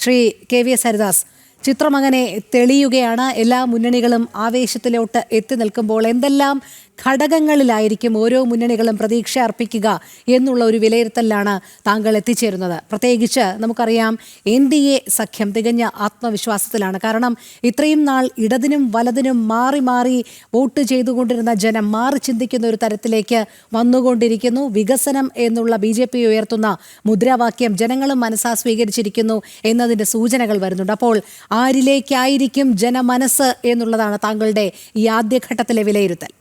Shri KVS Haridas, ചിത്രം അങ്ങനെ തെളിയുകയാണ്. എല്ലാ മുന്നണികളും ആവേശത്തിലോട്ട് എത്തി നിൽക്കുമ്പോൾ എന്തെല്ലാം ഘടകങ്ങളിലായിരിക്കും ഓരോ മുന്നണികളും പ്രതീക്ഷ അർപ്പിക്കുക എന്നുള്ള ഒരു വിലയിരുത്തലിലാണ് താങ്കൾ എത്തിച്ചേരുന്നത്. പ്രത്യേകിച്ച് നമുക്കറിയാം NDA സഖ്യം തികഞ്ഞ ആത്മവിശ്വാസത്തിലാണ്. കാരണം ഇത്രയും നാൾ ഇടതിനും വലതിനും മാറി മാറി വോട്ട് ചെയ്തുകൊണ്ടിരുന്ന ജനം മാറി ചിന്തിക്കുന്ന ഒരു തരത്തിലേക്ക് വന്നുകൊണ്ടിരിക്കുന്നു. വികസനം എന്നുള്ള BJP ഉയർത്തുന്ന മുദ്രാവാക്യം ജനങ്ങളും മനസ്സാ സ്വീകരിച്ചിരിക്കുന്നു എന്നതിൻ്റെ സൂചനകൾ വരുന്നുണ്ട്. അപ്പോൾ ആരിലേക്കായിരിക്കും ജനമനസ്സ് എന്നുള്ളതാണ് താങ്കളുടെ ഈ ആദ്യഘട്ടത്തിലെ വിലയിരുത്തൽ.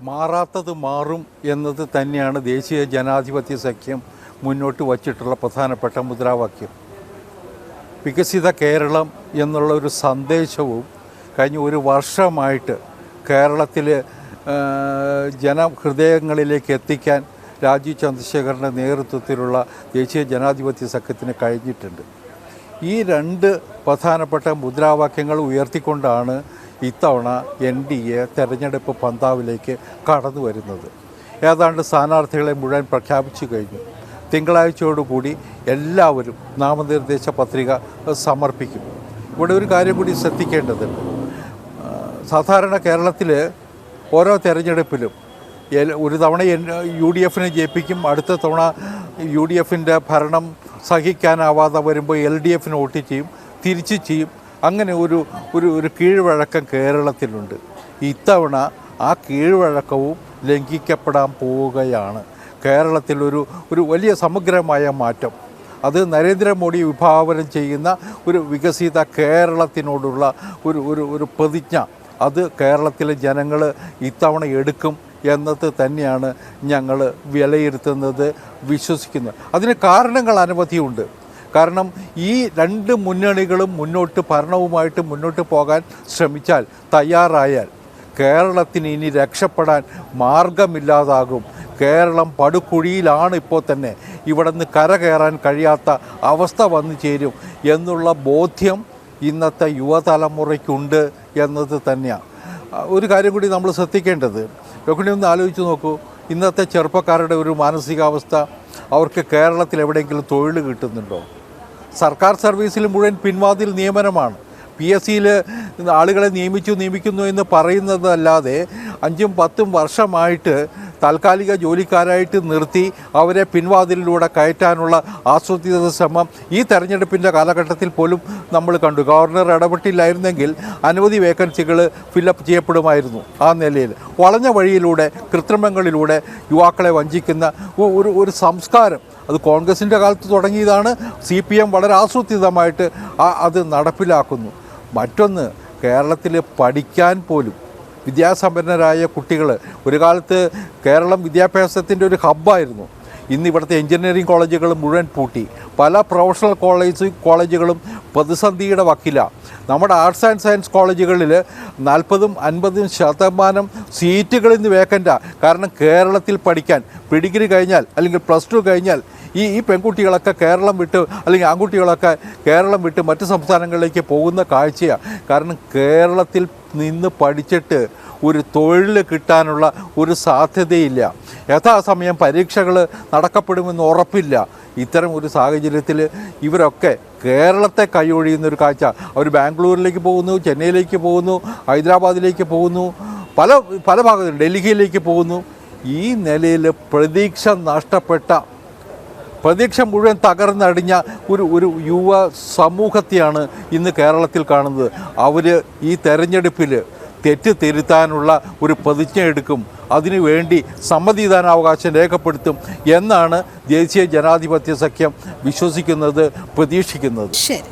മാറാത്തത് മാറും എന്നത് തന്നെയാണ് ദേശീയ ജനാധിപത്യ സഖ്യം മുന്നോട്ട് വച്ചിട്ടുള്ള പ്രധാനപ്പെട്ട മുദ്രാവാക്യം. വികസിത കേരളം എന്നുള്ള ഒരു സന്ദേശവും കഴിഞ്ഞ ഒരു വർഷമായിട്ട് കേരളത്തിൽ ജനഹൃദയങ്ങളിലേക്ക് എത്തിക്കാൻ രാജീവ് ചന്ദ്രശേഖറിൻ്റെ നേതൃത്വത്തിലുള്ള ദേശീയ ജനാധിപത്യ സഖ്യത്തിന് കഴിഞ്ഞിട്ടുണ്ട്. ഈ രണ്ട് പ്രധാനപ്പെട്ട മുദ്രാവാക്യങ്ങൾ ഉയർത്തിക്കൊണ്ടാണ് ഇത്തവണ NDA തെരഞ്ഞെടുപ്പ് പന്താവിലേക്ക് കടന്നു വരുന്നത്. ഏതാണ്ട് സ്ഥാനാർത്ഥികളെ മുഴുവൻ പ്രഖ്യാപിച്ചു കഴിഞ്ഞു. തിങ്കളാഴ്ചയോടുകൂടി എല്ലാവരും നാമനിർദ്ദേശ പത്രിക സമർപ്പിക്കും. ഇവിടെ ഒരു കാര്യം കൂടി ശ്രദ്ധിക്കേണ്ടതുണ്ട്. സാധാരണ കേരളത്തിൽ ഓരോ തെരഞ്ഞെടുപ്പിലും ഒരു തവണ UDFനെ ജയിപ്പിക്കും, അടുത്ത തവണ UDFൻ്റെ ഭരണം സഹിക്കാനാവാതെ വരുമ്പോൾ LDFന് വോട്ട് ചെയ്യും, തിരിച്ച് ചെയ്യും. അങ്ങനെ ഒരു കീഴ്വഴക്കം കേരളത്തിലുണ്ട്. ഇത്തവണ ആ കീഴ്വഴക്കവും ലംഘിക്കപ്പെടാൻ പോവുകയാണ്. കേരളത്തിൽ ഒരു വലിയ സമഗ്രമായ മാറ്റം, അത് നരേന്ദ്രമോദി വിഭാവനം ചെയ്യുന്ന ഒരു വികസിത കേരളത്തിനോടുള്ള ഒരു പ്രതിജ്ഞ, അത് കേരളത്തിലെ ജനങ്ങൾ ഇത്തവണ എടുക്കും എന്നത് തന്നെയാണ് ഞങ്ങൾ വിലയിരുത്തുന്നത്, വിശ്വസിക്കുന്നത്. അതിന് കാരണങ്ങൾ അനവധിയുണ്ട്. കാരണം ഈ രണ്ട് മുന്നണികളും ഭരണവുമായിട്ട് മുന്നോട്ട് പോകാൻ ശ്രമിച്ചാൽ, തയ്യാറായാൽ കേരളത്തിന് ഇനി രക്ഷപ്പെടാൻ മാർഗമില്ലാതാകും. കേരളം പടുകുഴിയിലാണ് ഇപ്പോൾ തന്നെ. ഇവിടെ നിന്ന് കരകയറാൻ കഴിയാത്ത അവസ്ഥ വന്നു ചേരും എന്നുള്ള ബോധ്യം ഇന്നത്തെ യുവതലമുറയ്ക്കുണ്ട് എന്നത് തന്നെയാണ്. ഒരു കാര്യം കൂടി നമ്മൾ ശ്രദ്ധിക്കേണ്ടത്, രോഹിണി ഒന്ന് ആലോചിച്ച് നോക്കൂ. ഇന്നത്തെ ചെറുപ്പക്കാരുടെ ഒരു മാനസികാവസ്ഥ, അവർക്ക് കേരളത്തിൽ എവിടെയെങ്കിലും തൊഴിൽ കിട്ടുന്നുണ്ടോ? സർക്കാർ സർവീസിൽ മുഴുവൻ പിൻവാതിൽ നിയമനമാണ്. PSCയിൽ ആളുകളെ നിയമിക്കുന്നു എന്ന് പറയുന്നതല്ലാതെ 5-10 വർഷമായിട്ട് താൽക്കാലിക ജോലിക്കാരായിട്ട് നിർത്തി അവരെ പിൻവാതിലിലൂടെ കയറ്റാനുള്ള ആസൂത്രിത ശ്രമം ഈ തെരഞ്ഞെടുപ്പിൻ്റെ കാലഘട്ടത്തിൽ പോലും നമ്മൾ കണ്ടു. ഗവർണർ ഇടപെട്ടില്ലായിരുന്നെങ്കിൽ അനവധി വേക്കൻസികൾ ഫില്ലപ്പ് ചെയ്യപ്പെടുമായിരുന്നു. ആ നിലയിൽ വളഞ്ഞ വഴിയിലൂടെ, കൃത്രിമങ്ങളിലൂടെ യുവാക്കളെ വഞ്ചിക്കുന്ന ഒരു സംസ്കാരം, അത് കോൺഗ്രസിൻ്റെ കാലത്ത് തുടങ്ങിയതാണ്. CPM വളരെ ആസൂത്രിതമായിട്ട് അത് നടപ്പിലാക്കുന്നു. മറ്റൊന്ന്, കേരളത്തിൽ പഠിക്കാൻ പോലും വിദ്യാസമ്പന്നരായ കുട്ടികൾ, ഒരു കാലത്ത് കേരളം വിദ്യാഭ്യാസത്തിൻ്റെ ഒരു ഹബ്ബായിരുന്നു. ഇന്ന് ഇവിടുത്തെ എഞ്ചിനീയറിംഗ് കോളേജുകൾ മുഴുവൻ പൂട്ടി. പല പ്രൊഫഷണൽ കോളേജുകളും പ്രതിസന്ധിയുടെ വക്കിലാണ്. നമ്മുടെ ആർട്സ് ആൻഡ് സയൻസ് കോളേജുകളിൽ 40-50% സീറ്റുകൾ ഇന്ന് വേക്കൻ്റാണ്. കാരണം കേരളത്തിൽ പഠിക്കാൻ ഡിഗ്രി കഴിഞ്ഞാൽ അല്ലെങ്കിൽ +2 കഴിഞ്ഞാൽ ഈ പെൺകുട്ടികളൊക്കെ കേരളം വിട്ട്, അല്ലെങ്കിൽ ആൺകുട്ടികളൊക്കെ കേരളം വിട്ട് മറ്റ് സംസ്ഥാനങ്ങളിലേക്ക് പോകുന്ന കാഴ്ചയാണ്. കാരണം കേരളത്തിൽ നിന്ന് പഠിച്ചിട്ട് ഒരു തൊഴിൽ കിട്ടാനുള്ള ഒരു സാധ്യതയില്ല. യഥാസമയം പരീക്ഷകൾ നടക്കപ്പെടുമെന്ന് ഉറപ്പില്ല. ഇത്തരം ഒരു സാഹചര്യത്തിൽ ഇവരൊക്കെ കേരളത്തെ കൈയൊഴിയുന്നൊരു കാഴ്ച. അവർ ബാംഗ്ലൂരിലേക്ക് പോകുന്നു, ചെന്നൈയിലേക്ക് പോകുന്നു, ഹൈദരാബാദിലേക്ക് പോകുന്നു, പല ഭാഗത്തും ഡൽഹിയിലേക്ക് പോകുന്നു. ഈ നിലയിൽ പ്രതീക്ഷ നഷ്ടപ്പെട്ട, പ്രതീക്ഷ മുഴുവൻ തകർന്നടിഞ്ഞ ഒരു യുവ സമൂഹത്തെയാണ് ഇന്ന് കേരളത്തിൽ കാണുന്നത്. അവർ ഈ തെരഞ്ഞെടുപ്പിൽ തെറ്റ് തിരുത്താനുള്ള ഒരു പ്രതിജ്ഞ എടുക്കും, അതിനുവേണ്ടി സമ്മതിദാനാവകാശം രേഖപ്പെടുത്തും എന്നാണ് ദേശീയ ജനാധിപത്യ സഖ്യം വിശ്വസിക്കുന്നത്, പ്രതീക്ഷിക്കുന്നത്. ശരി.